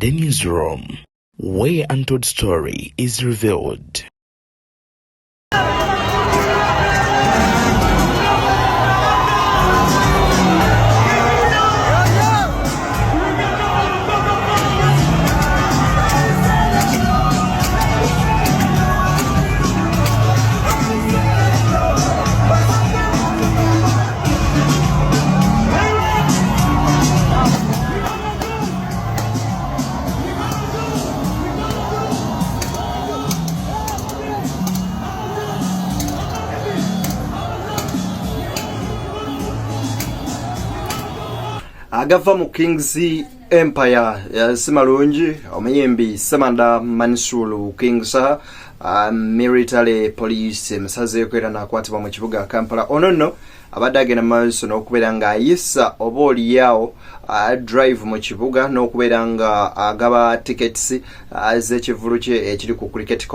The newsroom, where untold story is revealed. Agava mu Kings Empire simalungi omuyimbi Samanda Mansulu Kings military police musaze kwera nakwatibwa mu kibuga Kampala onono abadde agenda maaso n'okubeera nga ayisa obooli yawo drive mu kibuga n'okubeera nga agaba tickets z'ekivulu kye ekiri ku cricket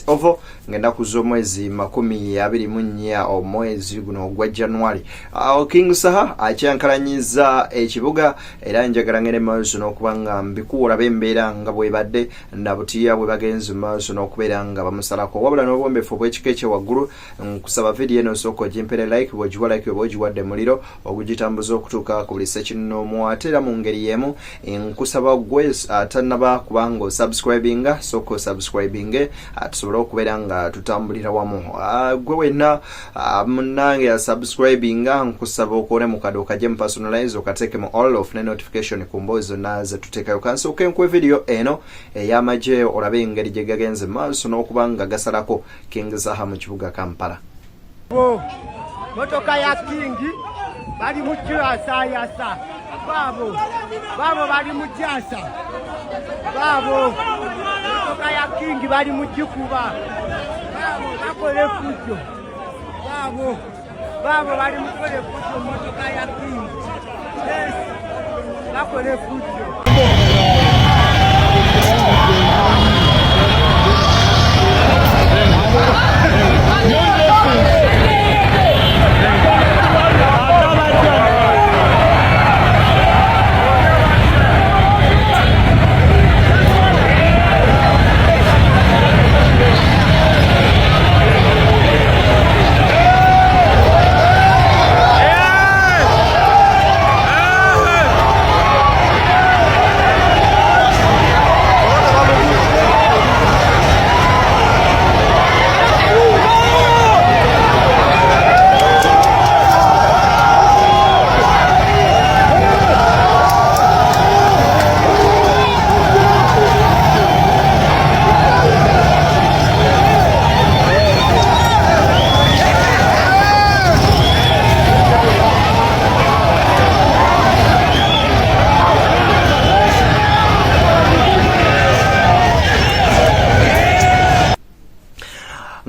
oval ng'ennaku z'omwezi 24 omwezi guno ogwa January. Kings akyankalanyiza ekibuga era njagala ngende maaso n'okuba nga mbikuula b'embeera nga bwebadde nabutiya bwe bagenze maaso n'okubeera nga bamusalako wabula n'obwombefu bw'ekika ekyewaggulu nkusaba video eno osooka ogimpere like bw'ogiwa like bw'ogiwadde muliro ogugitambuza okutuuka ku buli sekinomu ate era mu ngeri y'emu nkusaba gwe atannaba kubanga osubscribinga sooka osubscribinge tusobole okubeera nga tutambulira wamu gwe wenna munnange yasubscribinga nkusaba okole mu kado kaje mu personalize okateeke mu all of ne notification ku mboozi zonna ze tuteekayo kansooke nkwe video eno ey'amagye olabe engeri gye gagenze maaso n'okuba nga gasalako Kings mu kibuga Kampala. Motoka ya Kingi bali mu kyasa yasa babo bali mu kyasa babo motoka ya Kingi bali mu kikuba babo bakole fujo babo bali mu kole fujo motoka ya Kingi yes bakole fujo.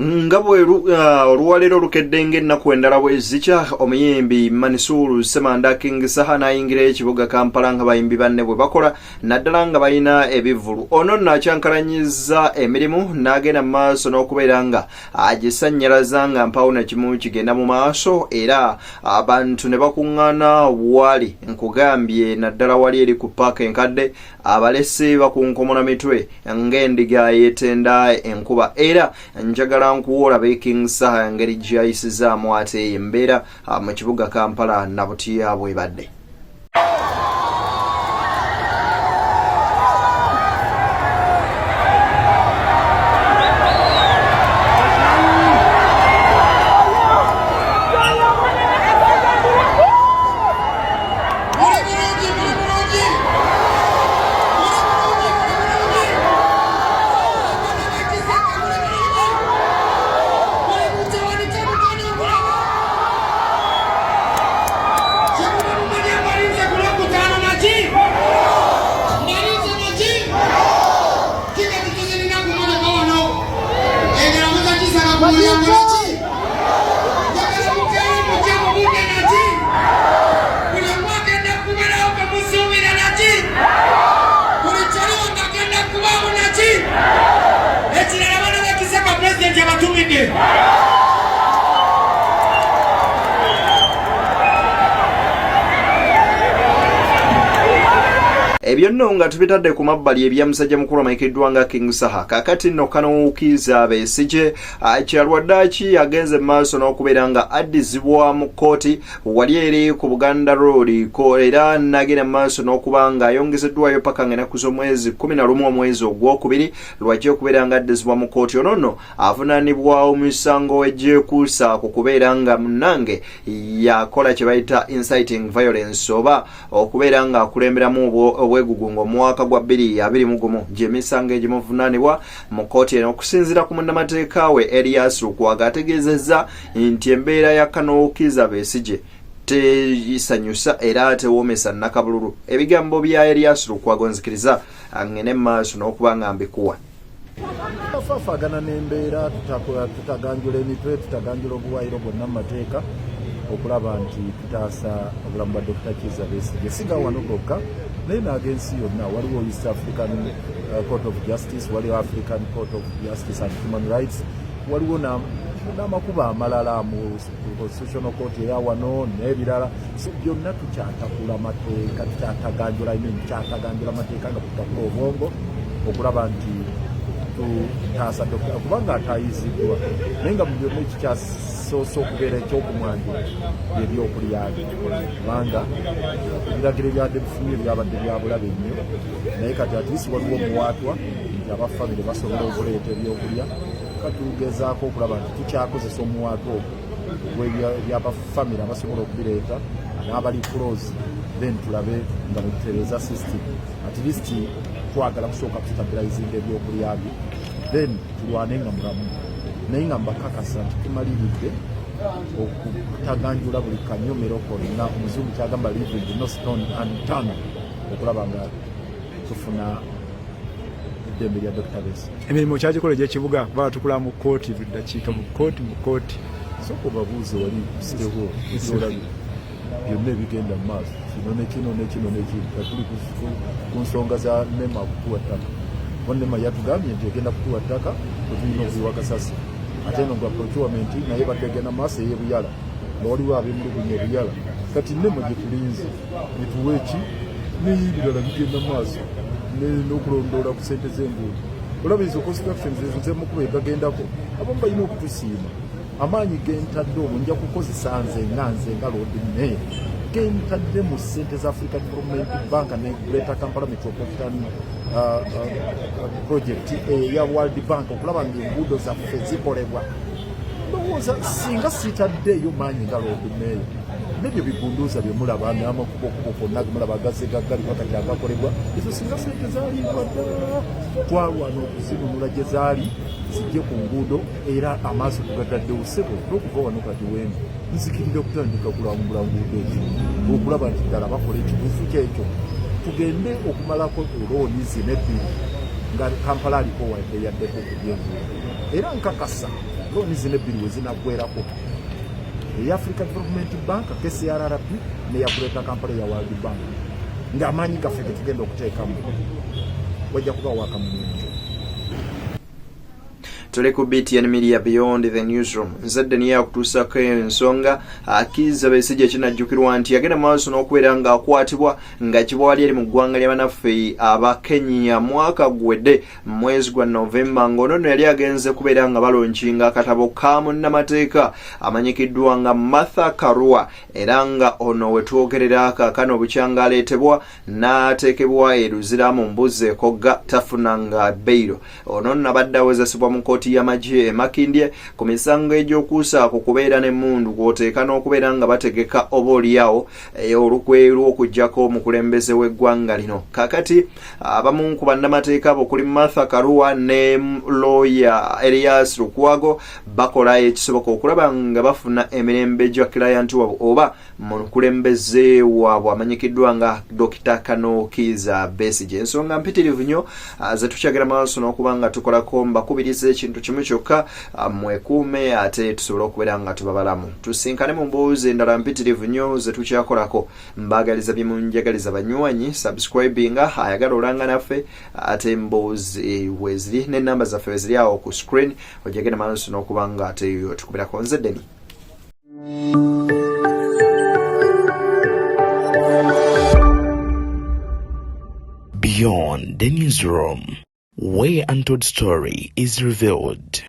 Ngabwe oluwalero lukedde ng'ennaku endala bwe zikya omuyimbi Mansulu Samanda Kings n'ayingira ekibuga Kampala nga bayimbi banne bwe bakola naddala nga balina ebivvulu ono n'akyankalanyiza emirimu n'agenda mu maaso n'okubeera nga agisannyalaza nga mpawo na kimu kigenda mu maaso era abantu ne bakuŋŋaana wali nkugambye naddala wali eri ku paaka enkadde abalese bakunkomona mitwe ng'endiga yeetenda enkuba era njagala nkuwola be Kings ngeri gyayisizaamu ate embeera mu kibuga Kampala nabutiya bwebadde. Thank you. ebyo nno nga tubitadde ku mabbali ebya musajja mukulu amayikiddwa nga King Saha. Kakati nno Kano Kizza Besigye kyalwaddaaki agenze mu maaso n'okubeera nga addizibwa mu kkooti wali eri ku Buganda Road ko era nagenda mu maaso n'okuba nga ayongezeddwayo paka ng'ennaku z'omwezi 11 omwezi ogwokubiri lwajja okubeera nga addizibwa mu kkooti. Ono nno avunaanibwa omusango egyekuusa ku kubeera nga munnange yakola kye bayita inciting violence oba okubeera nga akulemberamu obwegugungo mu mwaka gwa 2021 gy'emisango egimuvunaanibwa mu kkooti eno. Okusinziira ku munnamateeka we Erias Lukwago ategeezezza nti embeera ya Kano Kizza Besigye teyisanyusa era tewoomesa nnakabululu. Ebigambo bya Erias Lukwago nzikiriza ngene maaso n'okuba nga mbikuwa. Faafagana n'embeera tutaganjula emitwe, tutaganjula obuwaayiro bwonna mu mateeka okulaba nti tutaasa obulamu bwa Dr. Kizza Besigye. Siga wano gokka naye n'agensi yonna waliwo East African Court of Justice, waliwo African Court of Justice and Human Rights, waliwo n'amakubo amalala mu Constitutional Court eya wano n'ebirala. So byonna tukyatakula mateeka, tukyataganjula mateeka nga tutakula obwongo okulaba nti tutaasa Dr. kubanga atayiziddwa naye nga mu byonna ekikyasoose okubeera ekyokumwanjula byebyokulyabi kubanga ebiragiro ebyadde bifumye byabadde bya bulabe nnyo naye kati atisi waliwo omuwaatwa nti abafamire basobola okuleeta ebyokulya katugezaako okulaba nti tukyakozesa omuwaatwa ogwo ebyabafamire abasobola okubireeta n'abali close then tulabe nga mututereeza system at least twagala kusooka kustabilizinga ebyokulya bye then tulwane nga mulamu naye nga mbakakasa nti tumaliridde okutaganjula buli kanyomero konna omuzungu kyagamba living no stone unturned okulaba nga tufuna eddembe lya Dr. Besigye. Emirimu kyagikola gy'ekibuga batukula mu kkooti buddakiika mu kkooti sooka obabuuze wali kusiteho ekyolabye byonna ebigenda mu maaso kino nekino katuli ku nsonga za NEMA kutuwa ttaka. NEMA yatugambye nti egenda kutuwa ttaka tetulina okuyiwa kasasi ate eno nga procurement naye bategenda maaso ey'ebuyala nga waliwo ab'emulugunya ebuyala kati NEMA gye tulinze netuwa eki n'ebirala bigenda maaso n'okulondoola ku ssente z'enguudo. Olaba ezo constructions ezo zemukuba egagendako abamu balina okutusiima amaanyi gentadde omwo nja kukozesa nze nga Lord Mayor gentadde mu ssente za African Development Bank ne Greater Kampala Metropolitan Project eya World Bank okulaba ng'enguudo zaffe zikolebwa. Ndowooza singa sitaddeeyo maanyi nga Lord Mayor nebyo bigunduuza bye mulaba n'amakubokubo konna gemulaba gagali wakati agakolebwa ezo singa ssente zaaliibwa ddala twalwana okuzinunula gye zaali zijje ku nguudo era amaaso tugataddewo ssebo n'okuva wano kati wendi nzikirira okutandika kulambula nguudo ekyo okulaba nti ddala bakola ekituufu kyekyo tugende okumalako looni zinebbiri nga Kampala aliko wadde yaddeko okuby'enguudo era nkakasa looni zinebbiri we zinaggwerako eya African Development Bank, KCRRP neya Greater Kampala ya World Bank ng'amaanyi gaffe getugenda okuteekamu wajja kuba wakamunyenjo. Tuli ku BTN Media Beyond the Newsroom. Nzadde niye akutuusako ensonga Kizza Besigye kinajjukirwa nti yagenda maaso n'okubeera nga akwatibwa nga kibwali eri mu ggwanga lya bannaffe aba Kenya mwaka guwedde mwezi gwa Novemba ng'ono nno yali agenze kubeera nga balonkinga akatabo ka munnamateeka amanyikiddwa nga Martha Karua era nga ono we twogerera kaakano bukyanga aleetebwa n'ateekebwa eruzira mu mbuzi ekogga tafunanga bbeiro. Ono nno abadde awezesebwa mu y'amagye emakindye ku misango egy'okuusa ku kubeera n'emmundu kw'oteeka n'okubeera nga bategeka oba oliawo olukwe lw'okuggyako omukulembeze w'eggwanga lino. Kakati abamu ku bannamateeka abo kuli Martha Karua ne lawyer Erias Lukwago bakola ekisoboka okulaba nga bafuna emirembe gya client wabwe oba mukulembeze waabwe amanyikiddwa nga Dr. Kano Kizza Besigye. Ensonga mpitirivu nnyo ze tukyagera maaso n'okuba nga tukolako mbakubiriza ekintu kimu kyokka mwekuume ate tusobole okubeera nga tuba balamu. Tusinkane mu mboozi endala mpitirivu nnyo ze tukyakolako. Mbaagaliza bye munjagaliza banywanyi subscribinga ayagala olanga naffe ate emboozi weziri n'ennamba zaffe weziri awo ku screen ojagenda maaso n'okuba nga ate tukubirako nze Deni. Beyond the newsroom, where untold story is revealed.